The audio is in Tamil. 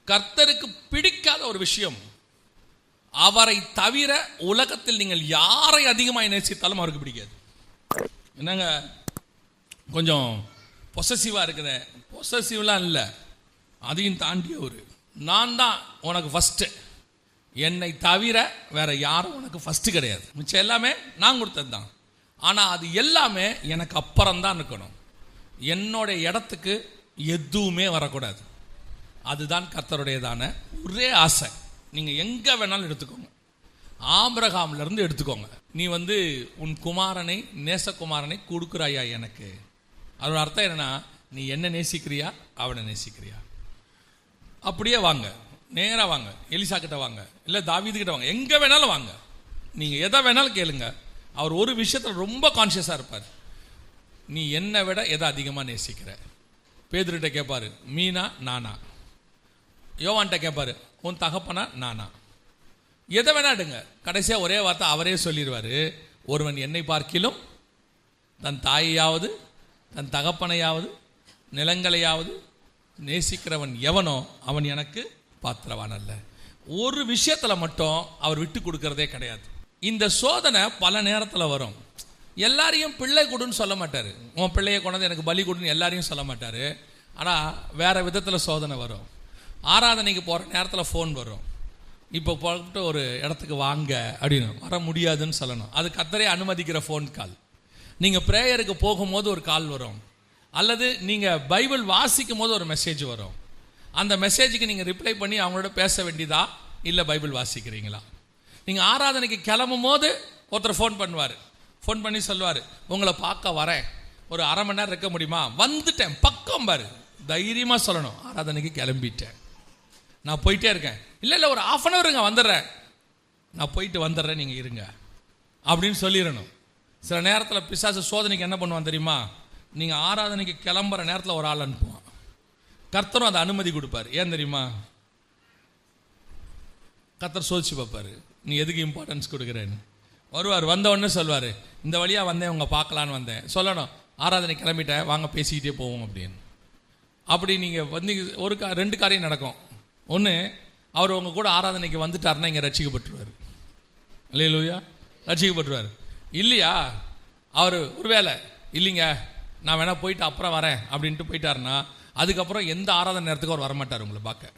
கர்த்தருக்கு பிடிக்காத ஒரு விஷயம், அவரை தவிர உலகத்தில் நீங்கள் யாரை அதிகமாக நேசித்தாலும் அவருக்கு பிடிக்காது. என்னங்க கொஞ்சம் பொசசிவாக இருக்குது? பொசசிவ்லாம் இல்லை, அதையும் தாண்டி ஒரு நான் தான் உனக்கு ஃபஸ்ட்டு, என்னை தவிர வேற யாரும் உனக்கு ஃபஸ்ட்டு கிடையாது, மிச்சம் எல்லாமே நான் கொடுத்தது தான். ஆனால் அது எல்லாமே எனக்கு அப்புறம்தான் இருக்கணும், என்னோட இடத்துக்கு எதுவுமே வரக்கூடாது. அதுதான் கர்த்தருடையதான ஒரே ஆசை. நீங்கள் எங்கே வேணாலும் எடுத்துக்கோங்க, ஆபிரகாம்லேருந்து எடுத்துக்கோங்க. நீ உன் குமாரனை, நேசகுமாரனை கொடுக்குறாயா எனக்கு. அதோட அர்த்தம் என்னன்னா, நீ என்ன நேசிக்கிறியா, அவனை நேசிக்கிறியா. அப்படியே வாங்க, நேராக வாங்க, எலிசா கிட்ட வாங்க, இல்லை தாவீது கிட்ட வாங்க, எங்கே வேணாலும் வாங்க, நீங்கள் எதை வேணாலும் கேளுங்க. அவர் ஒரு விஷயத்தில் ரொம்ப கான்ஷியஸாக இருப்பார். நீ என்னை விட எதை அதிகமாக நேசிக்கிற? பேதுருகிட்ட கேட்பாரு, மீனா நானா? யோவான்கிட்ட கேட்பாரு, உன் தகப்பனா நானா? எதை வேணா எடுங்க, கடைசியாக ஒரே வார்த்தை அவரே சொல்லிடுவார், ஒருவன் என்னை பார்க்கிலும் தன் தாயையாவது தன் தகப்பனையாவது நிலங்களையாவது நேசிக்கிறவன் எவனோ அவன் எனக்கு பாத்திரவான் அல்ல. ஒரு விஷயத்தில் மட்டும் அவர் விட்டு கொடுக்கறதே கிடையாது. இந்த சோதனை பல நேரத்தில் வரும். எல்லாரையும் பிள்ளை கொடுன்னு சொல்ல மாட்டார், உன் பிள்ளையை கொண்டாந்து எனக்கு பலி கொடுன்னு எல்லாரையும் சொல்ல மாட்டார். ஆனால் வேறு விதத்தில் சோதனை வரும். ஆராதனைக்கு போகிற நேரத்தில் ஃபோன் வரும், இப்போ போட்டு ஒரு இடத்துக்கு வாங்க அப்படின்னு, வர முடியாதுன்னு சொல்லணும், அது கர்த்தரே அனுமதிக்கிற ஃபோன் கால். நீங்கள் ப்ரேயருக்கு போகும்போது ஒரு கால் வரும், அல்லது நீங்கள் பைபிள் வாசிக்கும் போது ஒரு மெசேஜ் வரும். அந்த மெசேஜுக்கு நீங்கள் ரிப்ளை பண்ணி அவங்களோட பேச வேண்டியதா, இல்லை பைபிள் வாசிக்கிறீங்களா? நீங்கள் ஆராதனைக்கு கிளம்பும் போது ஒருத்தர் ஃபோன் பண்ணுவார், ஃபோன் பண்ணி சொல்லுவார், உங்களை பார்க்க வரேன், ஒரு அரை மணி நேரம் இருக்க முடியுமா? வந்துட்டேன், பக்கம் பாரு, தைரியமாக சொல்லணும், ஆராதனைக்கு கிளம்பிட்டேன், நான் போயிட்டே இருக்கேன். இல்லை ஒரு ½ அன் ஹவருங்க, வந்துடுறேன், நான் போயிட்டு வந்துடுறேன், நீங்கள் இருங்க அப்படின்னு சொல்லிடணும். சில நேரத்தில் பிசாசு சோதனைக்கு என்ன பண்ணுவான் தெரியுமா? நீங்கள் ஆராதனைக்கு கிளம்புற நேரத்தில் ஒரு ஆள் அனுப்புவான். கர்த்தரும் அதை அனுமதி கொடுப்பார். ஏன் தெரியுமா? கர்த்தர் சோதிச்சு பார்ப்பார், நீ எதுக்கு இம்பார்ட்டன்ஸ் கொடுக்குறேன்னு. வருவார், வந்த உடனே சொல்வார், இந்த வழியாக வந்தேன், உங்க பார்க்கலான்னு வந்தேன். சொல்லணும், ஆராதனை கிளம்பிட்டேன், வாங்க பேசிக்கிட்டே போவோம் அப்படின்னு. அப்படி நீங்கள் ஒரு 2 காரியம் நடக்கும். ஒன்று, அவர் உங்கள் கூட ஆராதனைக்கு வந்துட்டாருன்னா இங்கே ரட்சிக்கப்பட்டுருவார். அல்லேலூயா, ரட்சிக்கப்பட்டுருவார். இல்லையா, அவர் ஒருவேளை இல்லைங்க நான் வேணா போயிட்டு அப்புறம் வரேன் அப்படின்ட்டு போயிட்டாருன்னா, அதுக்கப்புறம் எந்த ஆராதனை நேரத்துக்கு அவர் வரமாட்டார் உங்களை பார்க்க.